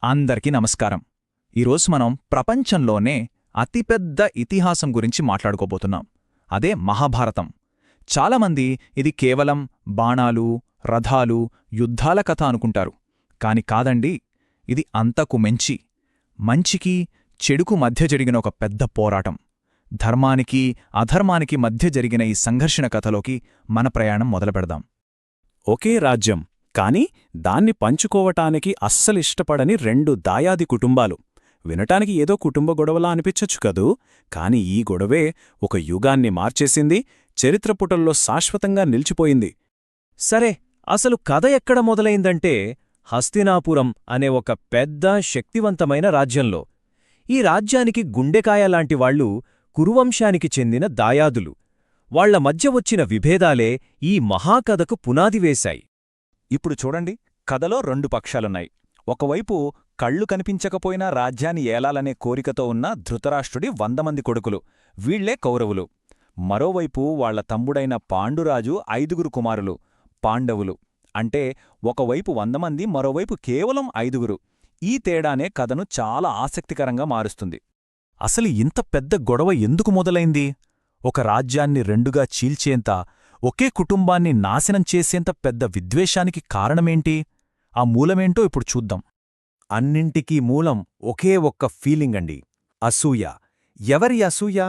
అందరికీ నమస్కారం. ఈరోజు మనం ప్రపంచంలోనే అతిపెద్ద ఇతిహాసం గురించి మాట్లాడుకోబోతున్నాం. అదే మహాభారతం. చాలామంది ఇది కేవలం బాణాలు, రథాలు, యుద్ధాల కథ అనుకుంటారు. కాని కాదండి, ఇది అంతకు మించి మంచికి చెడుకు మధ్య జరిగిన ఒక పెద్ద పోరాటం. ధర్మానికి అధర్మానికి మధ్య జరిగిన ఈ సంఘర్షణ కథలోకి మన ప్రయాణం మొదలుపెడదాం. ఒకే రాజ్యం, కాని దాన్ని పంచుకోవటానికి అస్సలిష్టపడని రెండు దాయాది కుటుంబాలు. వినటానికి ఏదో కుటుంబ గొడవలా అనిపించచ్చు కదూ, కాని ఈ గొడవే ఒక యుగాన్ని మార్చేసింది, చరిత్రపుటల్లో శాశ్వతంగా నిలిచిపోయింది. సరే, అసలు కథ ఎక్కడ మొదలైందంటే హస్తినాపురం అనే ఒక పెద్ద శక్తివంతమైన రాజ్యంలో. ఈ రాజ్యానికి గుండెకాయలాంటివాళ్లు కురువంశానికి చెందిన దాయాదులు. వాళ్ల మధ్య వచ్చిన విభేదాలే ఈ మహాకథకు పునాదివేశాయి. ఇప్పుడు చూడండి, కథలో రెండు పక్షాలున్నాయి. ఒకవైపు కళ్ళు కనిపించకపోయినా రాజ్యాన్ని ఏలాలనే కోరికతో ఉన్న ధృతరాష్ట్రుడి 100 మంది కొడుకులు, వీళ్లే కౌరవులు. మరోవైపు వాళ్ల తమ్ముడైన పాండురాజు 5 కుమారులు, పాండవులు. అంటే ఒకవైపు 100 మంది, మరోవైపు కేవలం 5. ఈ తేడానే కథను చాలా ఆసక్తికరంగా మారుస్తుంది. అసలు ఇంత పెద్ద గొడవ ఎందుకు మొదలైంది? ఒక రాజ్యాన్ని రెండుగా చీల్చేంత, ఒకే కుటుంబాన్ని నాశనం చేసేంత పెద్ద విద్వేషానికి కారణమేంటి? ఆ మూలమేంటో ఇప్పుడు చూద్దాం. అన్నింటికీ మూలం ఒకే ఒక్క ఫీలింగండి, అసూయ. ఎవరి అసూయ?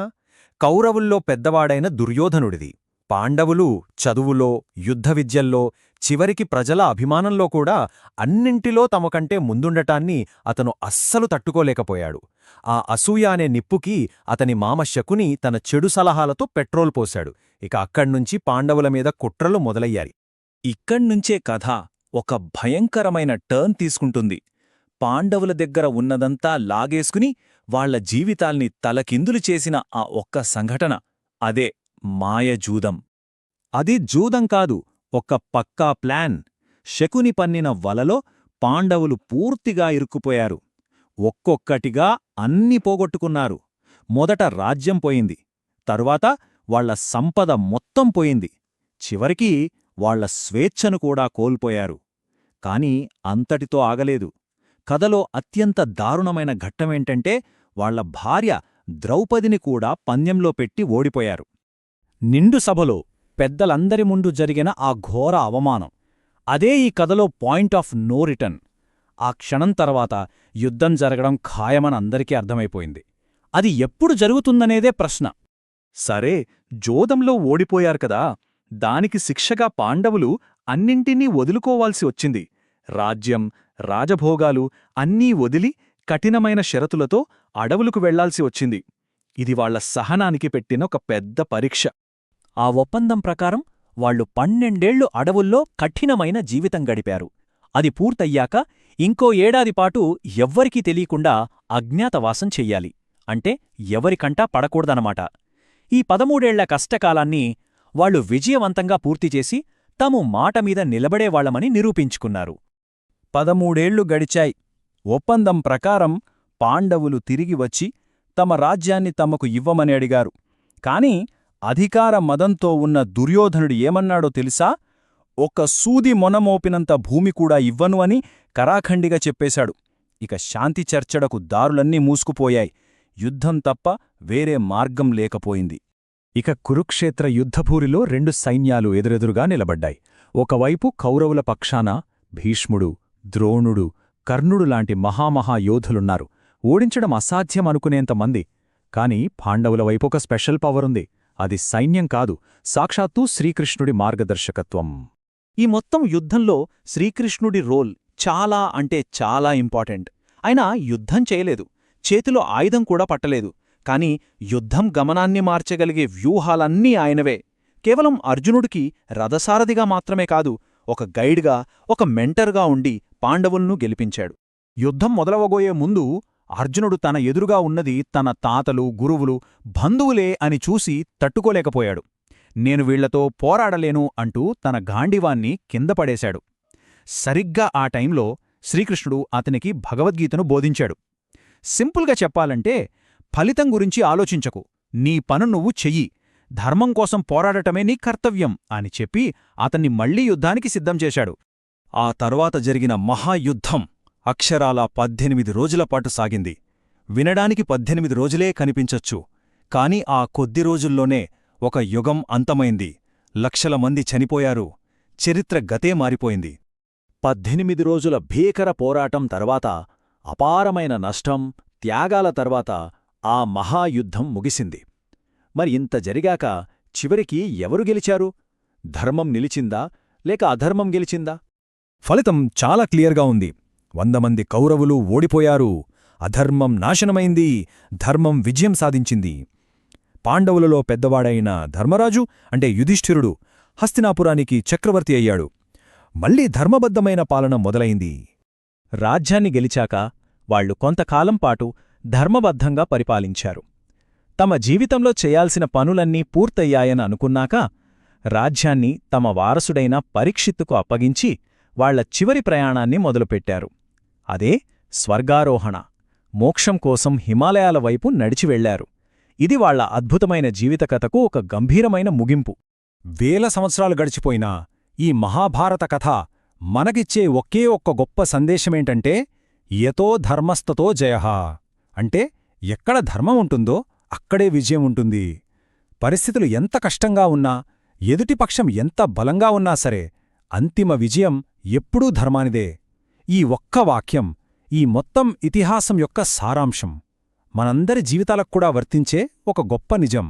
కౌరవుల్లో పెద్దవాడైన దుర్యోధనుడిది. పాండవులు చదువులో, యుద్ధ విద్యల్లో, చివరికి ప్రజల అభిమానంలో కూడా అన్నింటిలో తమకంటే ముందుండటాన్ని అతను అస్సలు తట్టుకోలేకపోయాడు. ఆ అసూయ అనే నిప్పుకి అతని మామ శకుని తన చెడు సలహాలతో పెట్రోల్ పోశాడు. ఇక అక్కడ్నుంచి పాండవుల మీద కుట్రలు మొదలయ్యాయి. ఇక్కడ్నుంచే కథ ఒక భయంకరమైన టర్న్ తీసుకుంటుంది. పాండవుల దగ్గర ఉన్నదంతా లాగేసుకుని వాళ్ల జీవితాల్ని తలకిందులు చేసిన ఆ ఒక్క సంఘటన, అదే మాయజూదం. అది జూదం కాదు, ఒక పక్కా ప్లాన్. శకుని పన్నిన వలలో పాండవులు పూర్తిగా ఇరుక్కుపోయారు. ఒక్కొక్కటిగా అన్ని పోగొట్టుకున్నారు. మొదట రాజ్యం పోయింది, తరువాత వాళ్ల సంపద మొత్తం పోయింది, చివరికి వాళ్ల స్వేచ్ఛను కూడా కోల్పోయారు. కాని అంతటితో ఆగలేదు. కథలో అత్యంత దారుణమైన ఘట్టమేంటంటే వాళ్ల భార్య ద్రౌపదిని కూడా పందెంలో పెట్టి ఓడిపోయారు. నిండు సభలో పెద్దలందరి ముందు జరిగిన ఆ ఘోర అవమానం, అదే ఈ కథలో పాయింట్ ఆఫ్ నో రిటర్న్. ఆ క్షణం తర్వాత యుద్ధం జరగడం ఖాయమని అందరికీ అర్థమైపోయింది. అది ఎప్పుడు జరుగుతుందనేదే ప్రశ్న. సరే, జోదంలో ఓడిపోయారు కదా, దానికి శిక్షగా పాండవులు అన్నింటినీ వదులుకోవాల్సి వచ్చింది. రాజ్యం, రాజభోగాలు అన్నీ వదిలి కఠినమైన షరతులతో అడవులకు వెళ్లాల్సి వచ్చింది. ఇది వాళ్ల సహనానికి పెట్టిన ఒక పెద్ద పరీక్ష. ఆ ఒప్పందం ప్రకారం వాళ్లు 12 ఏళ్లు అడవుల్లో కఠినమైన జీవితం గడిపారు. అది పూర్తయ్యాక ఇంకో ఏడాదిపాటు ఎవ్వరికీ తెలియకుండా అజ్ఞాతవాసం చెయ్యాలి. అంటే ఎవరికంటా పడకూడదనమాట. ఈ 13 ఏళ్ల కష్టకాలాన్ని వాళ్లు విజయవంతంగా పూర్తిచేసి తాము మాటమీద నిలబడేవాళ్లమని నిరూపించుకున్నారు. 13 ఏళ్లు గడిచాయి. ఒప్పందం ప్రకారం పాండవులు తిరిగి వచ్చి తమ రాజ్యాన్ని తమకు ఇవ్వమని అడిగారు. కాని అధికార మదంతో ఉన్న దుర్యోధనుడు ఏమన్నాడో తెలుసా? ఒక సూది మొనమోపినంత భూమి కూడా ఇవ్వను అని కరాఖండిగా చెప్పేశాడు. ఇక శాంతి చర్చడకు దారులన్నీ మూసుకుపోయాయి. యుద్ధం తప్ప వేరే మార్గం లేకపోయింది. ఇక కురుక్షేత్ర యుద్ధభూరిలో 2 సైన్యాలు ఎదురెదురుగా నిలబడ్డాయి. ఒకవైపు కౌరవుల పక్షాన భీష్ముడు, ద్రోణుడు, కర్ణుడు లాంటి మహామహాయోధులున్నారు. ఓడించడం అసాధ్యమనుకునేంతమంది. కాని పాండవుల వైపు ఒక స్పెషల్ పవరుంది. అది సైన్యం కాదు, సాక్షాత్తూ శ్రీకృష్ణుడి మార్గదర్శకత్వం. ఈ మొత్తం యుద్ధంలో శ్రీకృష్ణుడి రోల్ చాలా అంటే చాలా ఇంపార్టెంట్. ఆయన యుద్ధం చేయలేదు, చేతిలో ఆయుధం కూడా పట్టలేదు. కాని యుద్ధం గమనాన్ని మార్చగలిగే వ్యూహాలన్నీ ఆయనవే. కేవలం అర్జునుడికి రథసారథిగా మాత్రమే కాదు, ఒక గైడ్గా, ఒక మెంటర్గా ఉండి పాండవులను గెలిపించాడు. యుద్ధం మొదలవబోయే ముందు అర్జునుడు తన ఎదురుగా ఉన్నది తన తాతలు, గురువులు, బంధువులే అని చూసి తట్టుకోలేకపోయాడు. నేను వీళ్లతో పోరాడలేను అంటూ తన గాండివాన్ని కిందపడేశాడు. సరిగ్గా ఆ టైంలో శ్రీకృష్ణుడు అతనికి భగవద్గీతను బోధించాడు. సింపుల్గా చెప్పాలంటే, ఫలితం గురించి ఆలోచించకు, నీ పను నువ్వు చెయ్యి, ధర్మం కోసం పోరాడటమే నీ కర్తవ్యం అని చెప్పి అతన్ని మళ్లీ యుద్ధానికి సిద్ధం చేశాడు. ఆ తర్వాత జరిగిన మహాయుద్ధం అక్షరాలా 18 రోజులపాటు సాగింది. వినడానికి 18 రోజులే కనిపించొచ్చు, కాని ఆ కొద్ది రోజుల్లోనే ఒక యుగం అంతమైంది. లక్షల మంది చనిపోయారు. చరిత్ర గతే మారిపోయింది. 18 రోజుల భీకర పోరాటం తర్వాత, అపారమైన నష్టం, త్యాగాల తర్వాత ఆ మహాయుద్ధం ముగిసింది. మరి ఇంత జరిగాక చివరికి ఎవరు గెలిచారు? ధర్మం నిలిచిందా లేక అధర్మం గెలిచిందా? ఫలితం చాలా క్లియర్గా ఉంది. 100 మంది కౌరవులు ఓడిపోయారు. అధర్మం నాశనమైంది. ధర్మం విజయం సాధించింది. పాండవులలో పెద్దవాడైన ధర్మరాజు అంటే యుధిష్ఠిరుడు హస్తినాపురానికి చక్రవర్తి అయ్యాడు. మళ్లీ ధర్మబద్ధమైన పాలన మొదలైంది. రాజ్యాన్ని గెలిచాక వాళ్లు కొంతకాలం పాటు ధర్మబద్ధంగా పరిపాలించారు. తమ జీవితంలో చేయాల్సిన పనులన్నీ పూర్తయ్యాయని అనుకున్నాక రాజ్యాన్ని తమ వారసుడైన పరీక్షిత్తుకు అప్పగించి వాళ్ల చివరి ప్రయాణాన్ని మొదలుపెట్టారు. అదే స్వర్గారోహణ. మోక్షం కోసం హిమాలయాల వైపు నడిచి వెళ్లారు. ఇది వాళ్ల అద్భుతమైన జీవితకథకు ఒక గంభీరమైన ముగింపు. వేల సంవత్సరాలు గడిచిపోయినా ఈ మహాభారత కథ మనకిచ్చే ఒకే ఒక్క గొప్ప సందేశమేంటంటే యతో ధర్మస్తతో జయః. అంటే ఎక్కడ ధర్మం ఉంటుందో అక్కడే విజయం ఉంటుంది. పరిస్థితులు ఎంత కష్టంగా ఉన్నా, ఎదుటిపక్షం ఎంత బలంగా ఉన్నా సరే, అంతిమ విజయం ఎప్పుడూ ధర్మానిదే. ఈ ఒక్క వాక్యం ఈ మొత్తం ఇతిహాసం యొక్క సారాంశం. మనందరి జీవితాలక్కూడా వర్తించే ఒక గొప్ప నిజం.